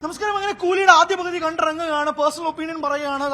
നമസ്കാരം. അങ്ങനെ കൂലിയുടെ ആദ്യ പകുതി കണ്ടിറങ്ങുകയാണ്. പേഴ്സണൽ ഒപ്പീനിയൻ പറയുകയാണ്,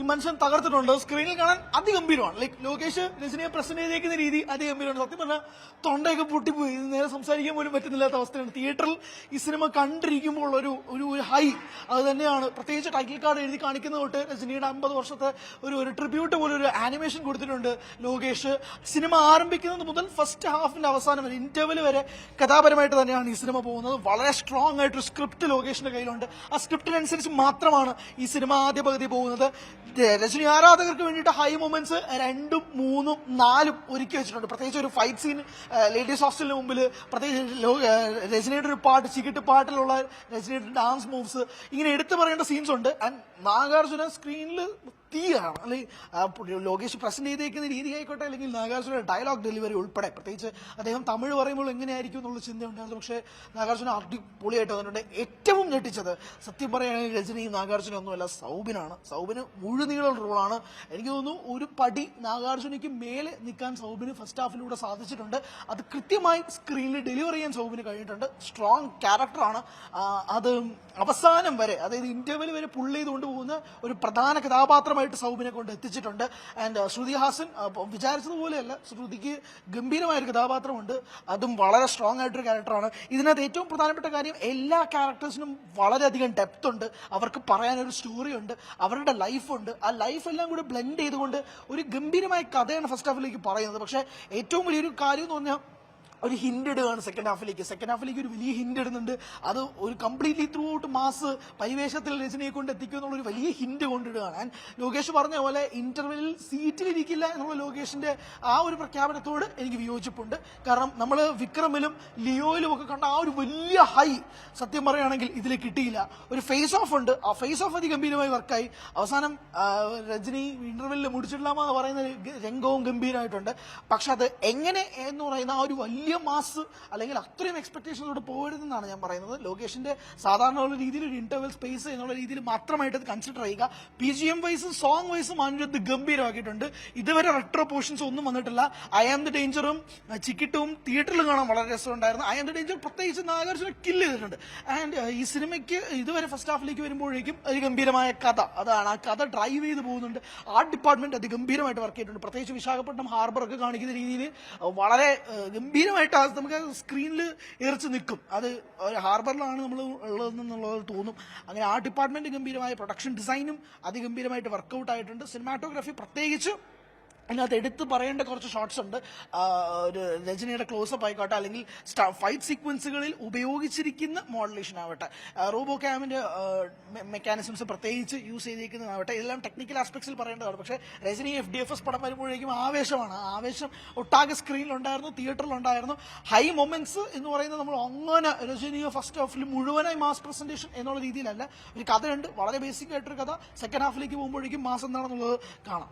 ഈ മനുഷ്യൻ തകർത്തിട്ടുണ്ട്. സ്ക്രീനിൽ കാണാൻ അതിഗംഭീരമാണ്. ലൈക്ക് ലോകേഷ് രജനിയെ പ്രസന്റ് ചെയ്തേക്കുന്ന രീതി അതിഗംഭീരമാണ്. സത്യം പറഞ്ഞാൽ തൊണ്ടയൊക്കെ പൊട്ടിപ്പോയി, നേരെ സംസാരിക്കാൻ പോലും പറ്റുന്നില്ലാത്ത അവസ്ഥയാണ്. തിയേറ്ററിൽ ഈ സിനിമ കണ്ടിരിക്കുമ്പോൾ ഒരു ഹൈ അത് തന്നെയാണ്. പ്രത്യേകിച്ച് ടൈറ്റിൽ കാർഡ് എഴുതി കാണിക്കുന്ന തൊട്ട് രജനിയുടെ 50 വർഷത്തെ ഒരു ട്രിബ്യൂട്ട് പോലെ ഒരു ആനിമേഷൻ കൊടുത്തിട്ടുണ്ട് ലോകേഷ്. സിനിമ ആരംഭിക്കുന്നത് മുതൽ ഫസ്റ്റ് ഹാഫിന്റെ അവസാനം വരെ, ഇന്റർവെൽ വരെ കഥാപരമായിട്ട് തന്നെയാണ് ഈ സിനിമ പോകുന്നത്. വളരെ സ്ട്രോങ് ആയിട്ടൊരു സ്ക്രിപ്റ്റ് ലോകേഷിന്റെ കയ്യിലുണ്ട്. ആ സ്ക്രിപ്റ്റിനനുസരിച്ച് മാത്രമാണ് ഈ സിനിമ ആദ്യ പകുതി പോകുന്നത്. രജനി ആരാധകർക്ക് വേണ്ടിയിട്ട് ഹൈ മൊമെന്റ്സ് 2, 3, 4 ഒരുക്കി വെച്ചിട്ടുണ്ട്. പ്രത്യേകിച്ച് ഒരു ഫൈറ്റ് സീൻ ലേഡീസ് ഹോസ്റ്റലിന് മുമ്പിൽ, പ്രത്യേകിച്ച് രജനിയുടെ ഒരു പാട്ട്, ചികിട്ട് പാട്ടിലുള്ള രജനിയുടെ ഡാൻസ് മൂവ്സ്, ഇങ്ങനെ എടുത്തു പറയേണ്ട സീൻസ് ഉണ്ട്. ആൻഡ് നാഗാർജുന സ്ക്രീനിൽ തീയാണ്. അല്ലെങ്കിൽ ലോകേഷ് പ്രസന്റ് ചെയ്തേക്കുന്ന രീതി ആയിക്കോട്ടെ, അല്ലെങ്കിൽ നാഗാർജുന ഡയലോഗ് ഡെലിവറി ഉൾപ്പെടെ, പ്രത്യേകിച്ച് അദ്ദേഹം തമിഴ് പറയുമ്പോൾ എങ്ങനെയായിരിക്കും എന്നുള്ള ചിന്ത ഉണ്ടായിരുന്നു. പക്ഷേ നാഗാർജുന അടിപൊളിയായിട്ട് വന്നിട്ടുണ്ട്. ഏറ്റവും ഞെട്ടിച്ചത് സത്യം പറയുകയാണെങ്കിൽ രജനി നാഗാർജുന ഒന്നുമല്ല, സൗബിനാണ്. സൗബിന് മുഴുനീളം റോളാണ്. എനിക്ക് തോന്നുന്നു ഒരു പടി നാഗാർജുനയ്ക്ക് മേലെ നിൽക്കാൻ സൗബിന് ഫസ്റ്റ് ഹാഫിലൂടെ സാധിച്ചിട്ടുണ്ട്. അത് കൃത്യമായി സ്ക്രീനിൽ ഡെലിവർ ചെയ്യാൻ സൗബിന് കഴിഞ്ഞിട്ടുണ്ട്. സ്ട്രോങ് ക്യാരക്ടറാണ്. അത് അവസാനം വരെ, അതായത് ഇന്റർവെൽ വരെ പുൾ ചെയ്തുകൊണ്ട് പോകുന്ന ഒരു പ്രധാന കഥാപാത്രമായിട്ട് സൗബിനെ കൊണ്ട് എത്തിച്ചിട്ടുണ്ട്. ആൻഡ് ശ്രുതി ഹാസൻ വിചാരിച്ചതുപോലെയല്ല, ശ്രുതിക്ക് ഗംഭീരമായൊരു കഥാപാത്രമുണ്ട്. അതും വളരെ സ്ട്രോങ് ആയിട്ടൊരു ക്യാരക്ടറാണ്. ഇതിനകത്ത് ഏറ്റവും പ്രധാനപ്പെട്ട കാര്യം, എല്ലാ ക്യാരക്ടേഴ്സിനും വളരെയധികം ഡെപ്ത് ഉണ്ട്. അവർക്ക് പറയാനൊരു സ്റ്റോറി ഉണ്ട്, അവരുടെ ലൈഫുണ്ട്. ആ ലൈഫ് എല്ലാം കൂടെ ബ്ലെൻഡ് ചെയ്തുകൊണ്ട് ഒരു ഗംഭീരമായ കഥയാണ് ഫസ്റ്റ് ഹാഫിലേക്ക് പറയുന്നത്. പക്ഷേ ഏറ്റവും വലിയൊരു കാര്യം എന്ന് പറഞ്ഞാൽ ഒരു ഹിന്റ് ഇടുകയാണ് സെക്കൻഡ് ഹാഫിലേക്ക് ഒരു വലിയ ഹിന്റ് ഇടുന്നുണ്ട്. അത് ഒരു കംപ്ലീറ്റ്ലി ത്രൂ ഔട്ട് മാസ് പരിവേഷത്തിൽ രചനയെ കൊണ്ട് എത്തിക്കുക എന്നുള്ള ഒരു വലിയ ഹിന്റ് കൊണ്ടിടുകയാണ്. ആൻഡ് ലോകേഷ് പറഞ്ഞ പോലെ ഇന്റർവെല്ലിൽ സീറ്റിലിരിക്കില്ല എന്നുള്ള ലോകേഷിന്റെ ആ ഒരു പ്രഖ്യാപനത്തോട് എനിക്ക് വിയോജിപ്പുണ്ട്. കാരണം നമ്മൾ വിക്രമിലും ലിയോയിലും ഒക്കെ കണ്ട ആ ഒരു വലിയ ഹൈ സത്യം പറയുകയാണെങ്കിൽ ഇതിൽ കിട്ടിയില്ല. ഒരു ഫേസ് ഓഫ് ഉണ്ട്, ആ ഫേസ് ഓഫ് അതിഗംഭീരമായി വർക്കായി. അവസാനം രജനി ഇന്റർവെല്ലിൽ മുടിച്ചിടലാമെന്ന് പറയുന്ന രംഗവും ഗംഭീരമായിട്ടുണ്ട്. പക്ഷെ അത് എങ്ങനെ എന്ന് പറയുന്ന ആ ഒരു വലിയ മാസ്, അല്ലെങ്കിൽ അത്രയും എക്സ്പെക്ടേഷനോട് പോകരുതെന്നാണ് ഞാൻ പറയുന്നത്. ലോകേഷിന്റെ സാധാരണ ഉള്ള രീതിയിൽ ഒരു ഇന്റർവെൽ സ്പേസ് എന്നുള്ള രീതിയിൽ മാത്രമായിട്ട് അത് കൺസിഡർ ചെയ്യുക. PGM വൈസും സോങ് വൈസും അനിരുദ്ധ് ഗംഭീരമാക്കിയിട്ടുണ്ട്. ഇതുവരെ റെട്രോ പോർഷൻസ് ഒന്നും വന്നിട്ടില്ല. ഐ ആം ദി ഡേഞ്ചറും ചിക്കിട്ടും തിയേറ്ററിൽ കാണാൻ വളരെ രസമുണ്ടായിരുന്നു. ഐ ആം ദി ഡേഞ്ചർ പ്രത്യേകിച്ച് നാഗാർജുന കില്ല് ചെയ്തിട്ടുണ്ട്. ആൻഡ് ഈ സിനിമയ്ക്ക് ഇതുവരെ ഫസ്റ്റ് ഹാഫിലേക്ക് വരുമ്പോഴേക്കും ഒരു ഗംഭീരമായ കഥ, അതാണ് ആ കഥ ഡ്രൈവ് ചെയ്ത് പോകുന്നുണ്ട്. ആർട്ട് ഡിപ്പാർട്ട്മെന്റ് അതിഗംഭീരമായിട്ട് വർക്ക് ചെയ്തിട്ടുണ്ട്. പ്രത്യേകിച്ച് വിശാഖപട്ടണം ഹാർബർ ഒക്കെ കാണിക്കുന്ന രീതിയിൽ വളരെ ഗംഭീരമായിട്ട് നമുക്ക് സ്ക്രീനിൽ എറിച്ച് നിൽക്കും. അത് ഒരു ഹാർബറിലാണ് നമ്മൾ ഉള്ളതെന്നുള്ളത് തോന്നും. അങ്ങനെ ആർട്ട് ഡിപ്പാർട്ട്മെന്റ് ഗംഭീരമായ, പ്രൊഡക്ഷൻ ഡിസൈനും അതിഗംഭീരമായിട്ട് വർക്കൗട്ട് ആയിട്ടുണ്ട്. സിനിമാറ്റോഗ്രാഫി പ്രത്യേകിച്ച് അതിനകത്ത് എടുത്ത് പറയേണ്ട കുറച്ച് ഷോട്ട്സ് ഉണ്ട്. ഒരു രജനിയുടെ ക്ലോസപ്പ് ആയിക്കോട്ടെ, അല്ലെങ്കിൽ ഫൈറ്റ് സീക്വൻസുകളിൽ ഉപയോഗിച്ചിരിക്കുന്ന മോഡുലേഷൻ ആവട്ടെ, റോബോ ക്യാമിന്റെ മെക്കാനിസംസ് പ്രത്യേകിച്ച് യൂസ് ചെയ്തിരിക്കുന്നതാവട്ടെ, ഇതെല്ലാം ടെക്നിക്കൽ ആസ്പെക്ട്സിൽ പറയേണ്ടതാണ്. പക്ഷേ രജനി FDFS പടം വരുമ്പോഴേക്കും ആവേശമാണ്. ആവേശം ഒട്ടാകെ സ്ക്രീനിലുണ്ടായിരുന്നു, തിയേറ്ററിലുണ്ടായിരുന്നു. ഹൈ മൊമെന്റ്സ് എന്ന് പറയുന്നത് നമ്മൾ അങ്ങനെ രജനിയെ ഫസ്റ്റ് ഹാഫിൽ മുഴുവനായി മാസ് പ്രസന്റേഷൻ എന്നുള്ള രീതിയിലല്ല. ഒരു കഥയുണ്ട്, വളരെ ബേസിക് ആയിട്ടൊരു കഥ. സെക്കൻഡ് ഹാഫിലേക്ക് പോകുമ്പോഴേക്കും മാസ് എന്താണെന്നുള്ളത് കാണാം.